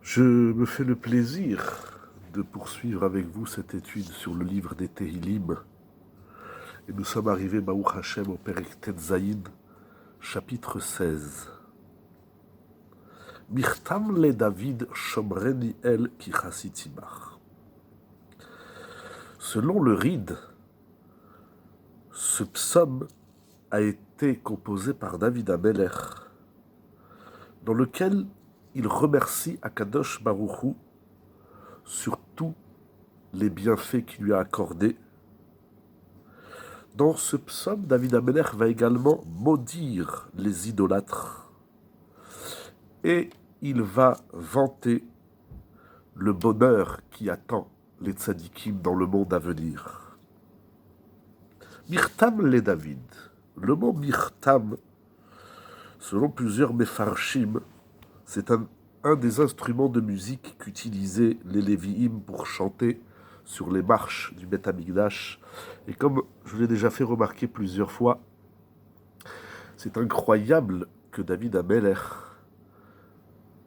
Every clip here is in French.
Je me fais le plaisir de poursuivre avec vous cette étude sur le livre des Tehillim. Et nous sommes arrivés, Baruch Hashem, au Perek Tetzaïn, chapitre 16. Mirtam le David Shomreni El Ki Chasitimach. Selon le Ride, ce psaume a été composé par David Amelech, dans lequel il remercie Akadosh Baruch Hu sur tous les bienfaits qu'il lui a accordés. Dans ce psaume, David Amelech va également maudire les idolâtres et il va vanter le bonheur qui attend les tzadikim dans le monde à venir. Mirtam le David. Le mot Mirtam, selon plusieurs Mefarshim, c'est un des instruments de musique qu'utilisaient les Lévi'im pour chanter sur les marches du Beth Amikdash. Et comme je l'ai déjà fait remarquer plusieurs fois, c'est incroyable que David Amelech,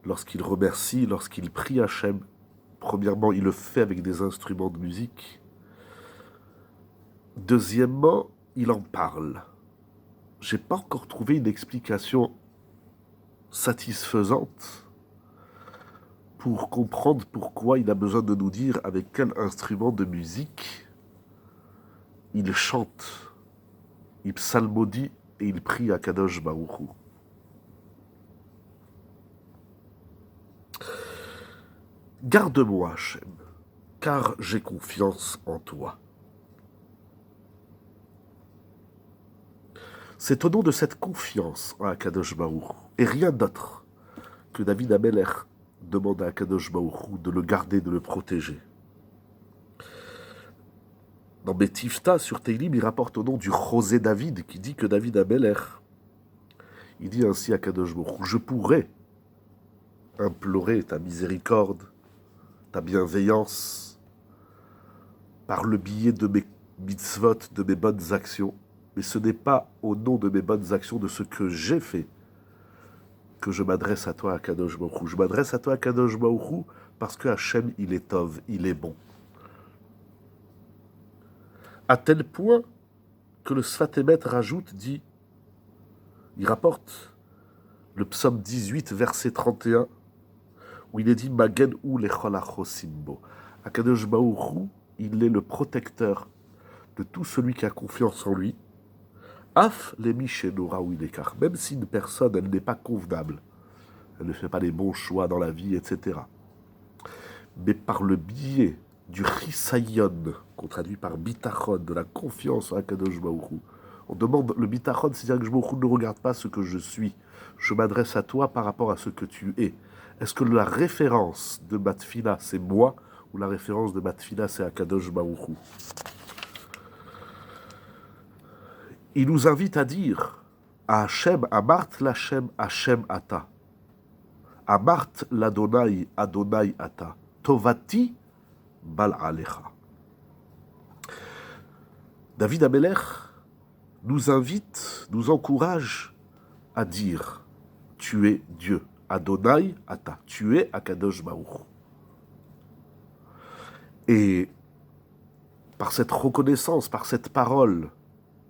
lorsqu'il remercie, lorsqu'il prie Hachem, premièrement, il le fait avec des instruments de musique. Deuxièmement, il en parle. J'ai pas encore trouvé une explication satisfaisante pour comprendre pourquoi il a besoin de nous dire avec quel instrument de musique il chante, il psalmodie et il prie à Kadosh Baruch Hu. Garde-moi, Hachem, car j'ai confiance en toi. C'est au nom de cette confiance en Akadosh Baruch Hu, et rien d'autre, que David Amelech demande à Akadosh Baruch Hu de le garder, de le protéger. Dans Betifta, sur Teilim, il rapporte au nom du José David, qui dit que David Amelech, il dit ainsi à Kadosh Baruch Hu, je pourrais implorer ta miséricorde, ta bienveillance, par le biais de mes mitzvot, de mes bonnes actions, mais ce n'est pas au nom de mes bonnes actions, de ce que j'ai fait, que je m'adresse à toi, à Kadosh Baruch Hu. Je m'adresse à toi, à Kadosh Baruch Hu, parce que Hachem, il est tov, il est bon. À tel point que le Sfat Emet rajoute, dit, il rapporte le psaume 18, verset 31, où il est dit Magen ou lechol achosimbo. Akadosh Baruch Hu, il est le protecteur de tout celui qui a confiance en lui. Af lemi shenora ou ilekar. Même si une personne, elle n'est pas convenable, elle ne fait pas les bons choix dans la vie, etc. Mais par le biais du chisayon, qu'on traduit par bitachon, de la confiance en Akadosh Baruch Hu, on demande le bitachon, c'est-à-dire que je ne regarde pas ce que je suis. Je m'adresse à toi par rapport à ce que tu es. Est-ce que la référence de ma tfila, c'est moi, ou la référence de ma tfila, c'est Akadosh Baruch Hu? Il nous invite à dire à Hachem, Amart l'Hachem, Hachem ata. Amart l'Adonai, Adonai ata. Tovati bal alecha. David Amelech nous invite, nous encourage à dire tu es Dieu. Adonai ata. Tu es Akadosh Baruch. Et par cette reconnaissance, par cette parole,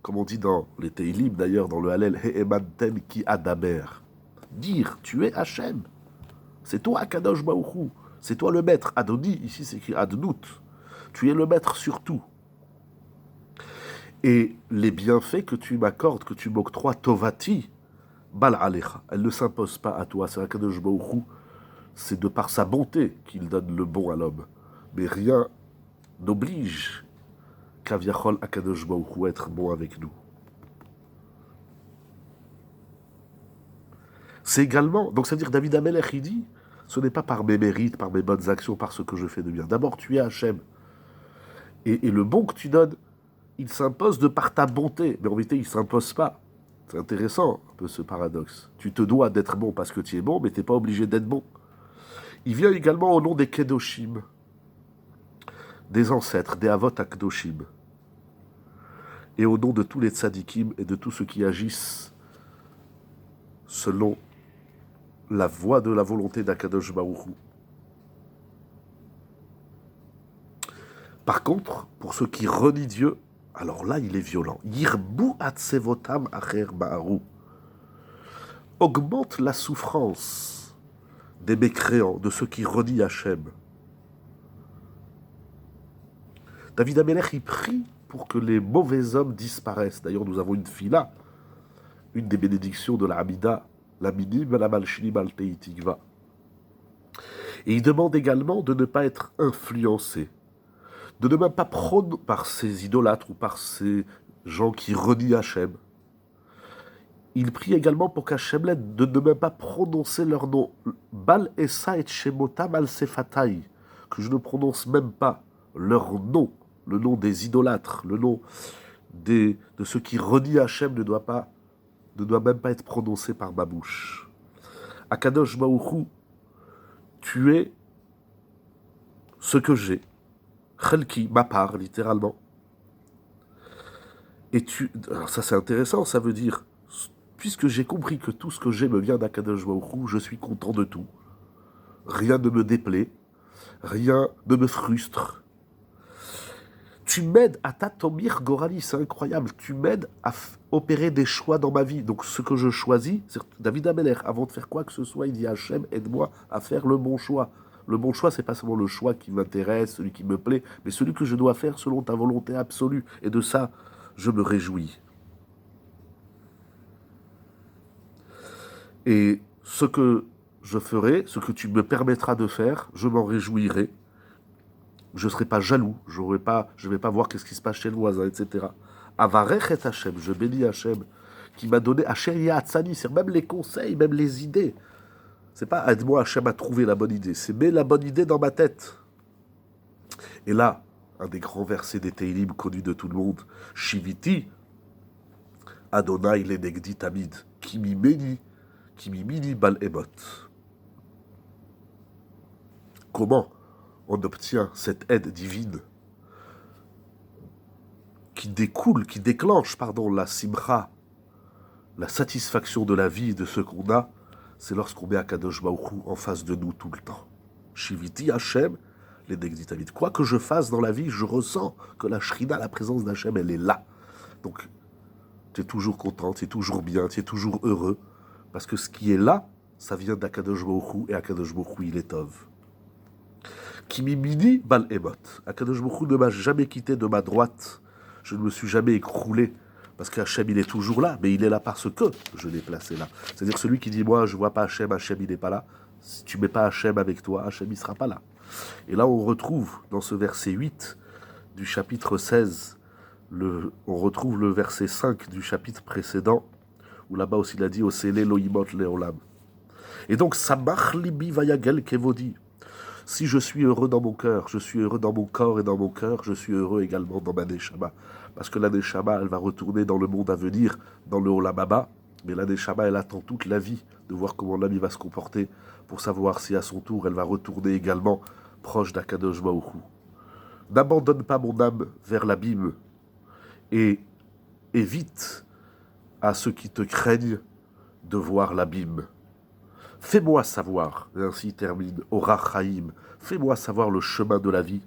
comme on dit dans les Teilim d'ailleurs, dans le Hallel, He'emantem ki adaber. Dire, tu es Hachem. C'est toi Akadosh Baruch Hu. C'est toi le maître. Adoni, ici c'est écrit Adnout. Tu es le maître sur tout. Et les bienfaits que tu m'accordes, que tu m'octroies, Tovati, Bal Alecha, elle ne s'impose pas à toi. C'est Akadosh Baruch Hu. C'est de par sa bonté qu'il donne le bon à l'homme. Mais rien n'oblige Kaviachol Akadosh Baruch Hu être bon avec nous. C'est également, donc ça veut dire David Amelech, il dit, ce n'est pas par mes mérites, par mes bonnes actions, par ce que je fais de bien. D'abord, tu es Hachem. Et le bon que tu donnes, il s'impose de par ta bonté. Mais en vérité, il ne s'impose pas. C'est intéressant, un peu ce paradoxe. Tu te dois d'être bon parce que tu es bon, mais tu n'es pas obligé d'être bon. Il vient également au nom des Kedoshim, des ancêtres, des Avot Akdoshim. Et au nom de tous les tzadikim et de tous ceux qui agissent selon la voie de la volonté d'Akadosh Baruch Hu. Par contre, pour ceux qui renient Dieu, alors là, il est violent. Yirbu atsevotam acher ba'aru. Augmente la souffrance des mécréants, de ceux qui renient Hachem. David Ameler, il prie pour que les mauvais hommes disparaissent. D'ailleurs, nous avons une fila, une des bénédictions de la Hamida, la minim, la malchinim, al teitikva. Et il demande également de ne pas être influencé, de ne même pas prôner par ces idolâtres ou par ces gens qui renient Hachem. Il prie également pour qu'Hachem l'aide de ne même pas prononcer leur nom. Bal essa et shemotam al sefatai, que je ne prononce même pas leur nom, le nom des idolâtres, le nom de ceux qui renient Hachem ne doit même pas être prononcé par ma bouche. Akadosh Baruch Hu, tu es ce que j'ai. Chelki, ma part, littéralement. Et alors ça c'est intéressant, ça veut dire, puisque j'ai compris que tout ce que j'ai me vient d'Akadosh Baruch Hu, je suis content de tout. Rien ne me déplaît, rien ne me frustre. Tu m'aides à tatomir Gorali, c'est incroyable. Tu m'aides à opérer des choix dans ma vie. Donc ce que je choisis, c'est David Ameler, avant de faire quoi que ce soit, il dit Hachem, aide-moi à faire le bon choix. Le bon choix, c'est pas seulement le choix qui m'intéresse, celui qui me plaît, mais celui que je dois faire selon ta volonté absolue. Et de ça, je me réjouis. Et ce que je ferai, ce que tu me permettras de faire, je m'en réjouirai. Je ne serai pas jaloux, je ne vais pas voir qu'est-ce qui se passe chez le voisin, etc. Avarech et Hachem, je bénis Hachem, qui m'a donné Hachem Yahatzani, c'est même les conseils, même les idées. C'est pas aide-moi Hachem à trouver la bonne idée, c'est mets la bonne idée dans ma tête. Et là, un des grands versets des Teilim connus de tout le monde, Shiviti, Adonai lenegdi tamid, kimi mini bal emot. Comment on obtient cette aide divine qui déclenche, la simcha, la satisfaction de la vie de ce qu'on a, c'est lorsqu'on met Akadosh Baruch Hu en face de nous tout le temps. Shiviti Hachem, les Negditavid. Quoi que je fasse dans la vie, je ressens que la Shrina, la présence d'Hachem, elle est là. Donc, tu es toujours content, tu es toujours bien, tu es toujours heureux, parce que ce qui est là, ça vient d'Akadosh Baruch Hu, et Akadosh Baruch Hu, il est Tov. Kimi mini bal emot. Akadosh Baruch Hu ne m'a jamais quitté de ma droite. Je ne me suis jamais écroulé. Parce qu'Hachem, il est toujours là. Mais il est là parce que je l'ai placé là. C'est-à-dire celui qui dit, moi, je ne vois pas Hachem, Hachem, il n'est pas là. Si tu ne mets pas Hachem avec toi, Hachem, il ne sera pas là. Et là, on retrouve, dans ce verset 8 du chapitre 16, on retrouve le verset 5 du chapitre précédent, où là-bas aussi, il a dit, Osele loimot leolam. Et donc, Samach libi vayagel kevodi. Si je suis heureux dans mon cœur, je suis heureux dans mon corps et dans mon cœur, je suis heureux également dans ma Neshama. Parce que la Neshama, elle va retourner dans le monde à venir, dans le Olam Haba. Mais la Neshama, elle attend toute la vie de voir comment l'ami va se comporter pour savoir si à son tour, elle va retourner également proche d'Akadosh Baruch Hu. N'abandonne pas mon âme vers l'abîme et évite à ceux qui te craignent de voir l'abîme. Fais-moi savoir, et ainsi termine Orach Chaim, fais-moi savoir le chemin de la vie,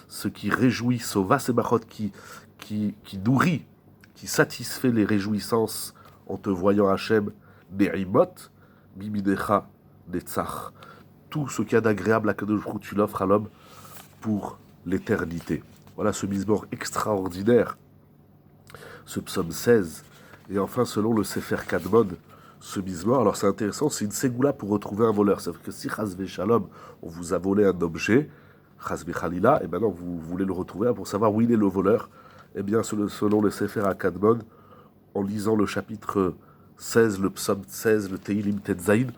ce qui réjouit, Sova Semachot, qui nourrit, qui satisfait les réjouissances en te voyant Hachem, Be'imot, Bimidecha, Netzach. Tout ce qu'il y a d'agréable à Kadosh Baruch Hu, tu l'offres à l'homme pour l'éternité. Voilà ce misbor extraordinaire, ce psaume 16. Et enfin, selon le Sefer Kadmon, ce misbor, alors c'est intéressant, c'est une ségoula pour retrouver un voleur. C'est-à-dire que si Chazvé Shalom, on vous a volé un objet, Chazvé Khalila, et maintenant vous voulez le retrouver pour savoir où il est le voleur, eh bien selon le Sefer Kadmon, en lisant le chapitre 16, le psaume 16, le Teilim Tetzaïn,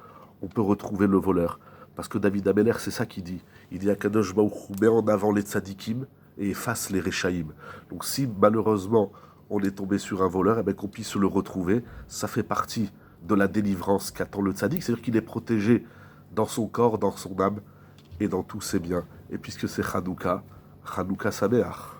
on peut retrouver le voleur. Parce que David Ameler, c'est ça qu'il dit. Il dit Akadosh Baruch Hu met en avant les tzadikim et efface les rechaïm. Donc si malheureusement on est tombé sur un voleur, eh bien qu'on puisse le retrouver, ça fait partie de la délivrance qu'attend le tzaddik, c'est-à-dire qu'il est protégé dans son corps, dans son âme et dans tous ses biens. Et puisque c'est Hanouka, Hanouka Sameach.